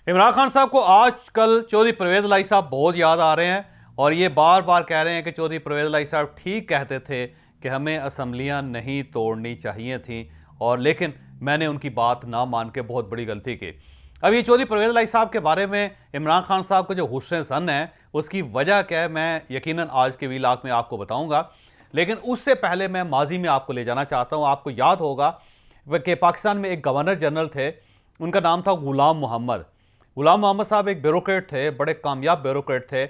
इमरान खान साहब को आजकल चौधरी परवेज़ इलाही साहब बहुत याद आ रहे हैं और ये बार बार कह रहे हैं कि चौधरी परवेज़ इलाही साहब ठीक कहते थे कि हमें असम्बलियाँ नहीं तोड़नी चाहिए थी और लेकिन मैंने उनकी बात ना मान के बहुत बड़ी गलती की। अब ये चौधरी परवेज़ इलाही साहब के बारे में इमरान खान साहब का जो हुस्न ज़न है उसकी वजह क्या है मैं यकीनन आज के व्लॉग में आपको बताऊँगा, लेकिन उससे पहले मैं माजी में आपको ले जाना चाहता हूँ। आपको याद होगा कि पाकिस्तान में एक गवर्नर जनरल थे, उनका नाम था गुलाम मोहम्मद। गुलाम मोहम्मद साहब एक ब्यूरोक्रेट थे, बड़े कामयाब ब्यूरोक्रेट थे।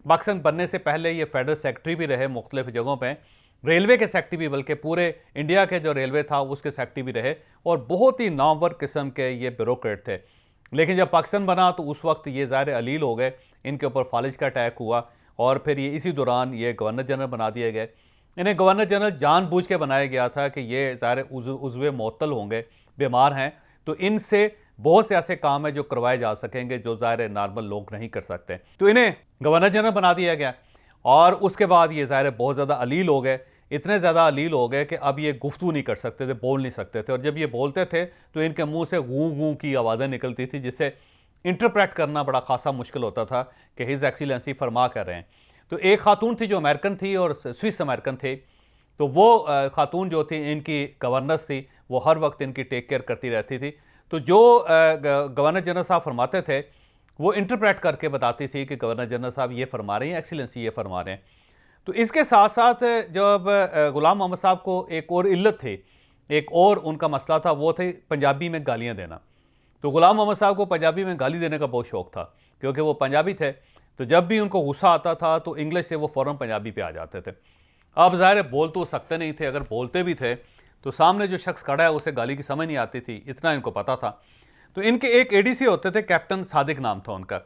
पाकिस्तान बनने से पहले ये फेडरल सेक्रेटरी भी रहे मुख्तलिफ जगहों पे, रेलवे के सेक्रेटरी भी, बल्कि पूरे इंडिया के जो रेलवे था उसके सेक्रेटरी भी रहे और बहुत ही नामवर किस्म के ये ब्यूरोक्रेट थे। लेकिन जब पाकिस्तान बना तो उस वक्त ये ज़ाहिर अलील हो गए, इनके ऊपर फालिज का अटैक हुआ और फिर ये इसी दौरान ये गवर्नर जनरल बना दिए गए। इन्हें गवर्नर जनरल जानबूझ के बनाया गया था कि ये ज़ाहिर उज़्वे मुअत्तल होंगे, बीमार हैं, तो इनसे बहुत से ऐसे काम है जो करवाए जा सकेंगे जो ज़ाहिर नॉर्मल लोग नहीं कर सकते, तो इन्हें गवर्नर जनरल बना दिया गया। और उसके बाद ये ज़ाहिर बहुत ज़्यादा अलील हो गए, इतने ज़्यादा अलील हो गए कि अब ये गुफ्तगू नहीं कर सकते थे, बोल नहीं सकते थे, और जब ये बोलते थे तो इनके मुंह से गूं गूं की आवाज़ें निकलती थी जिससे इंटरप्रेट करना बड़ा खासा मुश्किल होता था कि हिज एक्सीलेंसी फरमा कर रहे हैं। तो एक खातून थी जो अमेरिकन थी और स्विस अमेरिकन थे, तो वो खातून जो थी इनकी गवर्नर्स थी, वो हर वक्त इनकी टेक केयर करती रहती थी। तो जो गवर्नर जनरल साहब फरमाते थे वो इंटरप्रेट करके बताती थी कि गवर्नर जनरल साहब ये फरमा रहे हैं, एक्सीलेंसी ये फरमा रहे हैं। तो इसके साथ साथ जब गुलाम मोहम्मद साहब को एक और इल्लत थी, एक और उनका मसला था, वो थे पंजाबी में गालियाँ देना। तो गुलाम मोहम्मद साहब को पंजाबी में गाली देने का बहुत शौक़ था क्योंकि वो पंजाबी थे, तो जब भी उनको गुस्सा आता था तो इंग्लिश से वो फ़ौरन पंजाबी पे आ जाते थे। अब ज़ाहिर बोल तो सकते नहीं थे, अगर बोलते भी थे तो सामने जो शख्स खड़ा है उसे गाली की समझ नहीं आती थी, इतना इनको पता था। तो इनके एक एडीसी होते थे, कैप्टन सादिक नाम था उनका।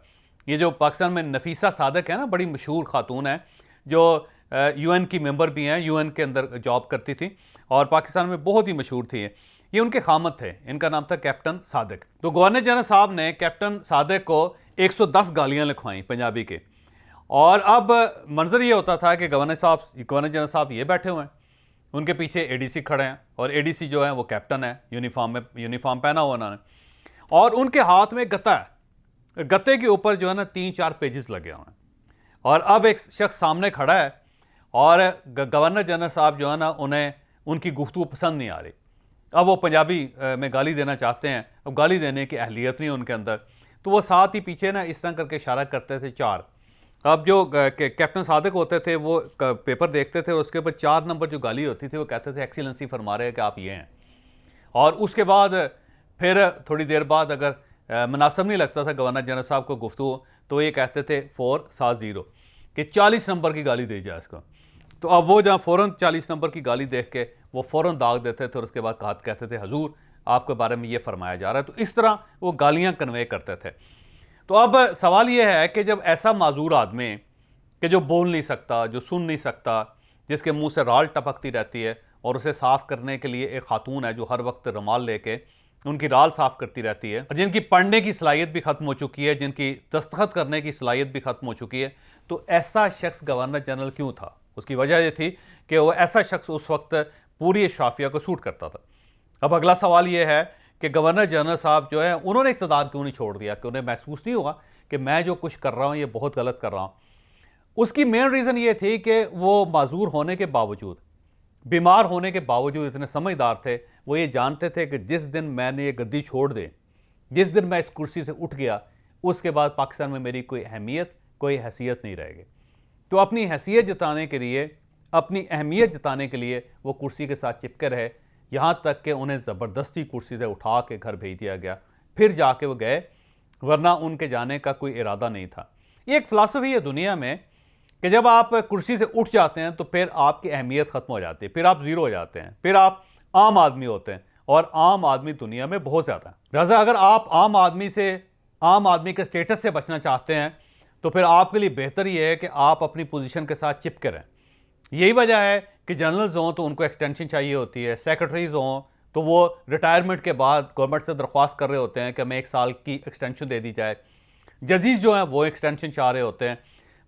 ये जो पाकिस्तान में नफीसा सादिक है ना, बड़ी मशहूर खातून है जो यूएन की मेंबर भी हैं, यूएन के अंदर जॉब करती थी और पाकिस्तान में बहुत ही मशहूर थी। ये उनके खामद थे, इनका नाम था कैप्टन सादिक। तो गवर्नर जनरल साहब ने कैप्टन सादिक को 110 गालियाँ लिखवाई पंजाबी के। और अब मंजर ये होता था कि गवर्नर जनरल साहब ये बैठे हुए हैं, उनके पीछे एडीसी खड़े हैं और एडीसी जो है वो कैप्टन है, यूनिफॉर्म पहना हुआ उन्होंने, और उनके हाथ में गत्ता है। गत्ते के ऊपर जो है ना 3-4 पेजेस लगे हुए हैं और अब एक शख्स सामने खड़ा है और गवर्नर जनरल साहब जो है ना उन्हें उनकी गुफ्तगू पसंद नहीं आ रही। अब वो पंजाबी में गाली देना चाहते हैं, अब गाली देने की अहलियत नहीं उनके अंदर, तो वो साथ ही पीछे ना इस तरह करके इशारा करते थे 4। अब जो कैप्टन सादिक होते थे वो पेपर देखते थे और उसके ऊपर 4 नंबर जो गाली होती थी वो कहते थे एक्सीलेंसी फरमा रहे हैं कि आप ये हैं। और उसके बाद फिर थोड़ी देर बाद अगर मुनासिब नहीं लगता था गवर्नर जनरल साहब को गुफ्तगू, तो ये कहते थे 470 कि 40 नंबर की गाली दी जाए इसको। तो अब वो जहाँ फ़ौरन 40 नंबर की गाली देख के वो फ़ौरन दाग देते थे और उसके बाद कहते थे हजूर आपके बारे में ये फरमाया जा रहा है। तो इस तरह वो गालियाँ कन्वे करते थे। तो अब सवाल ये है कि जब ऐसा माजूर आदमी कि जो बोल नहीं सकता, जो सुन नहीं सकता, जिसके मुंह से राल टपकती रहती है और उसे साफ़ करने के लिए एक खातून है जो हर वक्त रुमाल लेके उनकी राल साफ़ करती रहती है, जिनकी पढ़ने की सलाहियत भी ख़त्म हो चुकी है, जिनकी दस्तखत करने की सलाहियत भी ख़त्म हो चुकी है, तो ऐसा शख्स गवर्नर जनरल क्यों था? उसकी वजह यह थी कि वो ऐसा शख्स उस वक्त पूरी शाफिया को सूट करता था। अब अगला सवाल ये है कि गवर्नर जनरल साहब जो है उन्होंने इक़्तिदार क्यों नहीं छोड़ दिया, कि उन्हें महसूस नहीं हुआ कि मैं जो कुछ कर रहा हूँ ये बहुत गलत कर रहा हूँ? उसकी मेन रीज़न ये थी कि वो माजूर होने के बावजूद, बीमार होने के बावजूद इतने समझदार थे, वो ये जानते थे कि जिस दिन मैंने ये गद्दी छोड़ दे, जिस दिन मैं इस कुर्सी से उठ गया, उसके बाद पाकिस्तान में मेरी कोई अहमियत, कोई हैसियत नहीं रहेगी। तो अपनी हैसियत जताने के लिए, अपनी अहमियत जताने के लिए वो कुर्सी के साथ चिपके रहे, यहाँ तक कि उन्हें ज़बरदस्ती कुर्सी से उठा के घर भेज दिया गया, फिर जाके वो गए, वरना उनके जाने का कोई इरादा नहीं था। ये एक फ़िलासफ़ी है दुनिया में कि जब आप कुर्सी से उठ जाते हैं तो फिर आपकी अहमियत ख़त्म हो जाती है, फिर आप ज़ीरो हो जाते हैं, फिर आप आम आदमी होते हैं, और आम आदमी दुनिया में बहुत ज़्यादा है। लिहाजा अगर आप आम आदमी के स्टेटस से बचना चाहते हैं तो फिर आपके लिए बेहतर ये है कि आप अपनी पोजीशन के साथ चिपके रहें। यही वजह है कि जनरल्स हों तो उनको एक्सटेंशन चाहिए होती है, सेक्रेटरीज हों तो वो रिटायरमेंट के बाद गवर्नमेंट से दरख्वास्त कर रहे होते हैं कि हमें 1 साल की एक्सटेंशन दे दी जाए। जजीज जो हैं वो एक्सटेंशन चाह रहे होते हैं,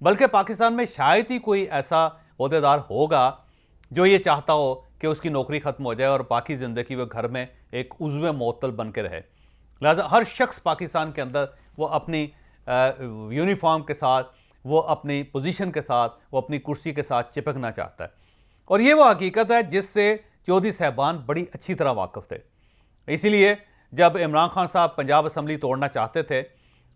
बल्कि पाकिस्तान में शायद ही कोई ऐसा ओहदेदार होगा जो ये चाहता हो कि उसकी नौकरी ख़त्म हो जाए और बाकी ज़िंदगी वो घर में एक उज़्वे मुअत्तल बन के रहे। लिहाजा हर शख्स पाकिस्तान के अंदर वो अपनी यूनिफॉर्म के साथ, वो अपनी पोजीशन के साथ, वो अपनी कुर्सी के साथ चिपकना चाहता है। और ये वो हकीकत है जिससे चौधरी साहबान बड़ी अच्छी तरह वाकिफ थे। इसीलिए जब इमरान खान साहब पंजाब असम्बली तोड़ना चाहते थे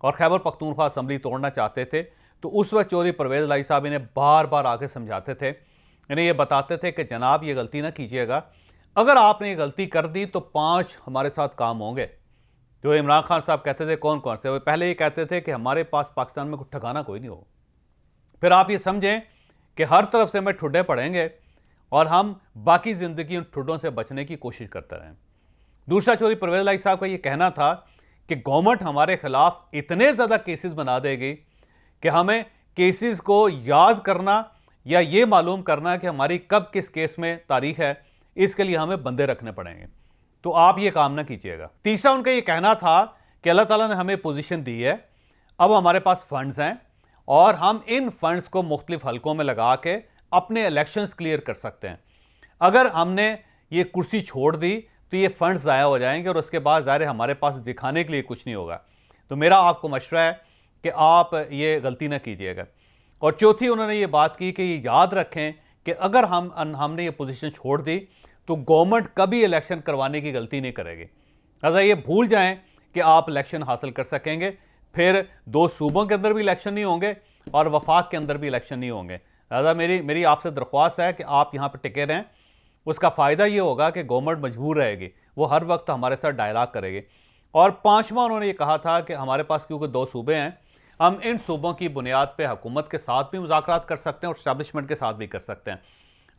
और खैबर पख्तूनख्वा असम्बली तोड़ना चाहते थे, तो उस वक्त चौधरी परवेज़ इलाही साहब इन्हें बार बार आके समझाते थे, इन्हें ये बताते थे कि जनाब ये गलती ना कीजिएगा, अगर आपने ये गलती कर दी तो 5 हमारे साथ काम होंगे। जो इमरान खान साहब कहते थे कौन कौन से, वो पहले ये कहते थे कि हमारे पास पाकिस्तान में कुछ ठिकाना कोई नहीं हो। फिर आप ये समझें कि हर तरफ से हमें ठुड्डे पड़ेंगे और हम बाकी ज़िंदगी उन ठुड्डों से बचने की कोशिश करते रहें। दूसरा, चौधरी परवेज़ इलाही साहब का ये कहना था कि गवर्नमेंट हमारे खिलाफ इतने ज़्यादा केसेस बना देगी कि हमें केसेस को याद करना या ये मालूम करना कि हमारी कब किस केस में तारीख है, इसके लिए हमें बंदे रखने पड़ेंगे। तो आप ये काम ना कीजिएगा। तीसरा, उनका ये कहना था कि अल्लाह ताला ने हमें पोजीशन दी है, अब हमारे पास फंड्स हैं और हम इन फंड्स को मुख्तलिफ हलकों में लगा के अपने इलेक्शंस क्लियर कर सकते हैं। अगर हमने ये कुर्सी छोड़ दी तो ये फंड्स ज़ाया हो जाएंगे और उसके बाद ज़ाहिर हमारे पास दिखाने के लिए कुछ नहीं होगा। तो मेरा आपको मशवरा है कि आप ये गलती ना कीजिएगा। और चौथी, उन्होंने ये बात की कि ये याद रखें कि अगर हमने ये पोजीशन छोड़ दी तो गवर्नमेंट कभी इलेक्शन करवाने की गलती नहीं करेगी। लिहाजा ये भूल जाएं कि आप इलेक्शन हासिल कर सकेंगे, फिर 2 सूबों के अंदर भी इलेक्शन नहीं होंगे और वफाक के अंदर भी इलेक्शन नहीं होंगे। लिहाजा मेरी आपसे दरख्वास्त है कि आप यहाँ पर टिके रहें। उसका फ़ायदा ये होगा कि गवर्नमेंट मजबूर रहेगी, वो हर वक्त हमारे साथ डायलॉग करेगी। और 5वां, उन्होंने ये कहा था कि हमारे पास क्योंकि 2 सूबे हैं, हम इन सूबों की बुनियाद पे हुकूमत के साथ भी मुज़ाकरात कर सकते हैं और इस्टेब्लिशमेंट के साथ भी कर सकते हैं।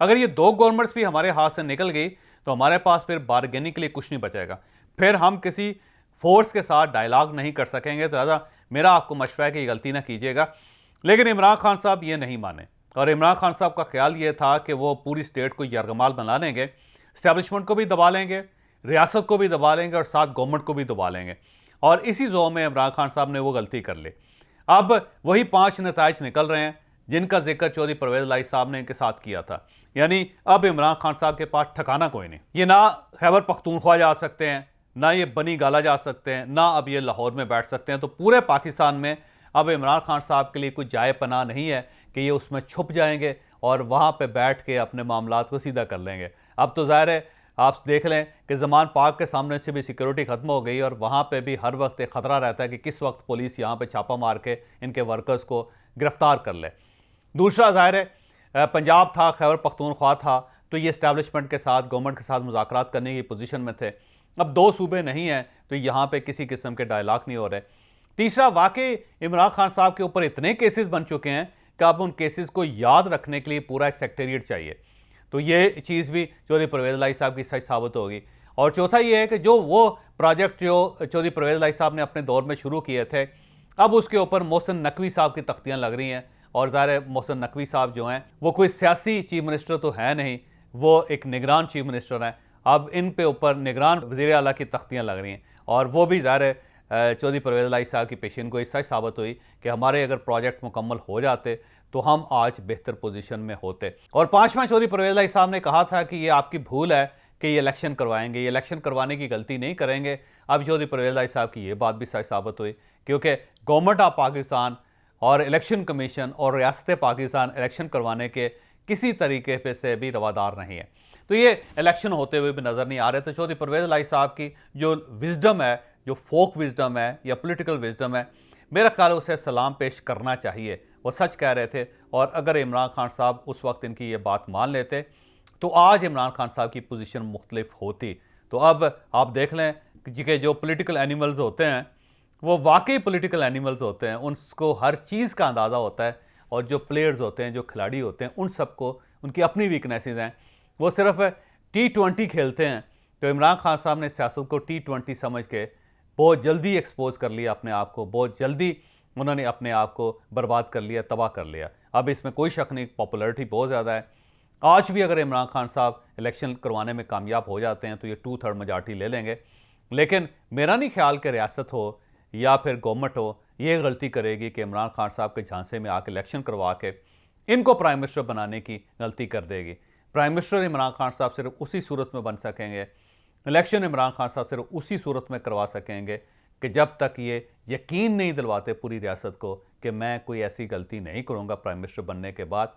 अगर ये 2 गवर्नमेंट्स भी हमारे हाथ से निकल गई तो हमारे पास फिर बारगेनिंग के लिए कुछ नहीं बचेगा, फिर हम किसी फोर्स के साथ डायलॉग नहीं कर सकेंगे। तो लिहाजा मेरा आपको मशवरा है कि ये गलती ना कीजिएगा। लेकिन इमरान खान साहब ये नहीं माने और इमरान खान साहब का ख्याल ये था कि वो पूरी स्टेट को यरगमाल बना लेंगे, इस्टेब्लिशमेंट को भी दबा लेंगे, रियासत को भी दबा लेंगे और साथ गवर्नमेंट को भी दबा लेंगे। और इसी जोर में इमरान खान साहब ने वो गलती कर ली। अब वही 5 नताइज निकल रहे हैं जिनका जिक्र चौधरी परवेज़ इलाही साहब ने इनके साथ किया था। यानी अब इमरान खान साहब के पास ठिकाना कोई नहीं। ये ना खैबर पख्तूनख्वा जा सकते हैं, ना ये बनी गाला जा सकते हैं, ना अब ये लाहौर में बैठ सकते हैं। तो पूरे पाकिस्तान में अब इमरान खान साहब के लिए कोई जाए पनाह नहीं है कि ये उसमें छुप जाएंगे और वहाँ पे बैठ के अपने मामलात को सीधा कर लेंगे। अब तो ज़ाहिर है आप देख लें कि ज़मान पार्क के सामने से भी सिक्योरिटी ख़त्म हो गई और वहाँ पे भी हर वक्त एक ख़तरा रहता है कि किस वक्त पुलिस यहाँ पे छापा मार के इनके वर्कर्स को गिरफ्तार कर ले। दूसरा, ज़ाहिर है पंजाब था, खैबर पख्तूनख्वा था, तो ये इस्टेब्लिशमेंट के साथ, गवर्नमेंट के साथ मुज़ाकरात करने की पोजीशन में थे। अब 2 सूबे नहीं हैं तो यहाँ पे किसी किस्म के डायलॉग नहीं हो रहे। तीसरा, वाकई इमरान खान साहब के ऊपर इतने केसेस बन चुके हैं कि अब उन केसेस को याद रखने के लिए पूरा एक सेक्रेटेरिएट चाहिए। तो ये चीज़ भी चौधरी परवेज़ इलाही साहब की सच साबित होगी। और चौथा ये है कि जो वो प्रोजेक्ट जो चौधरी परवेज़ इलाही साहब ने अपने दौर में शुरू किए थे, अब उसके ऊपर मोहसिन नकवी साहब की तख्तियाँ लग रही हैं। और ज़ाहिर है मोहसिन नकवी साहब जो हैं वो कोई सियासी चीफ मिनिस्टर तो है नहीं, वो एक निगरान चीफ मिनिस्टर हैं। अब इन पे ऊपर निगरान वज़ीर आला की तख्तियाँ लग रही हैं और वो भी ज़ाहिर है चौधरी परवेज़ इलाही साहब की पेशिन को सच साबित हुई कि हमारे अगर प्रोजेक्ट मुकम्मल हो जाते तो हम आज बेहतर पोजीशन में होते। और 5वां, चौधरी परवेज़ इलाही साहब ने कहा था कि ये आपकी भूल है कि ये इलेक्शन करवाएंगे, ये इलेक्शन करवाने की गलती नहीं करेंगे। अब चौधरी परवेज़ इलाही साहब की ये बात भी सच साबित हुई क्योंकि गवर्नमेंट ऑफ पाकिस्तान और इलेक्शन कमीशन और रियासत पाकिस्तान इलेक्शन करवाने के किसी तरीके पे से भी रवादार नहीं है। तो ये इलेक्शन होते हुए भी नज़र नहीं आ रहे। तो चौधरी परवेज़ इलाही साहब की जो विजडम है, जो फोक विजडम है या पॉलिटिकल विजडम है, मेरा ख्याल है उसे सलाम पेश करना चाहिए। वो सच कह रहे थे और अगर इमरान खान साहब उस वक्त इनकी ये बात मान लेते तो आज इमरान खान साहब की पोजीशन मुख्तलिफ होती। तो अब आप देख लें कि जो पॉलिटिकल एनिमल्स होते हैं वो वाकई पॉलिटिकल एनिमल्स होते हैं, उनको हर चीज़ का अंदाज़ा होता है। और जो प्लेयर्स होते हैं, जो खिलाड़ी होते हैं, उन सबको उनकी अपनी वीकनेसेस हैं। वो सिर्फ T20 खेलते हैं। तो इमरान खान साहब ने सियासत को T20 समझ के बहुत जल्दी एक्सपोज कर लिया अपने आप को, बहुत जल्दी उन्होंने अपने आप को बर्बाद कर लिया, तबाह कर लिया। अब इसमें कोई शक नहीं, पॉपुलैरिटी बहुत ज़्यादा है। आज भी अगर इमरान खान साहब इलेक्शन करवाने में कामयाब हो जाते हैं तो ये 2/3 मेजॉरिटी ले लेंगे। लेकिन मेरा नहीं ख्याल कि रियासत हो या फिर गवर्नमेंट हो ये गलती करेगी कि इमरान खान साहब के झांसे में आके इलेक्शन करवा के इनको प्राइम मिनिस्टर बनाने की गलती कर देगी। प्राइम मिनिस्टर इमरान खान साहब सिर्फ उसी सूरत में बन सकेंगे, इलेक्शन इमरान खान साहब सिर्फ उसी सूरत में करवा सकेंगे कि जब तक ये यकीन नहीं दिलवाते पूरी रियासत को कि मैं कोई ऐसी गलती नहीं करूँगा प्राइम मिनिस्टर बनने के बाद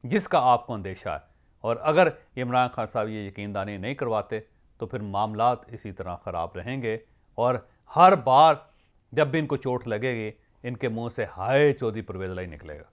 जिसका आपको अंदेशा है, और अगर इमरान खान साहब ये यकीनदानी नहीं करवाते तो फिर मामलात इसी तरह ख़राब रहेंगे और हर बार जब भी इनको चोट लगेगी इनके मुंह से हाय चौधरी परवेज़ लाई निकलेगा।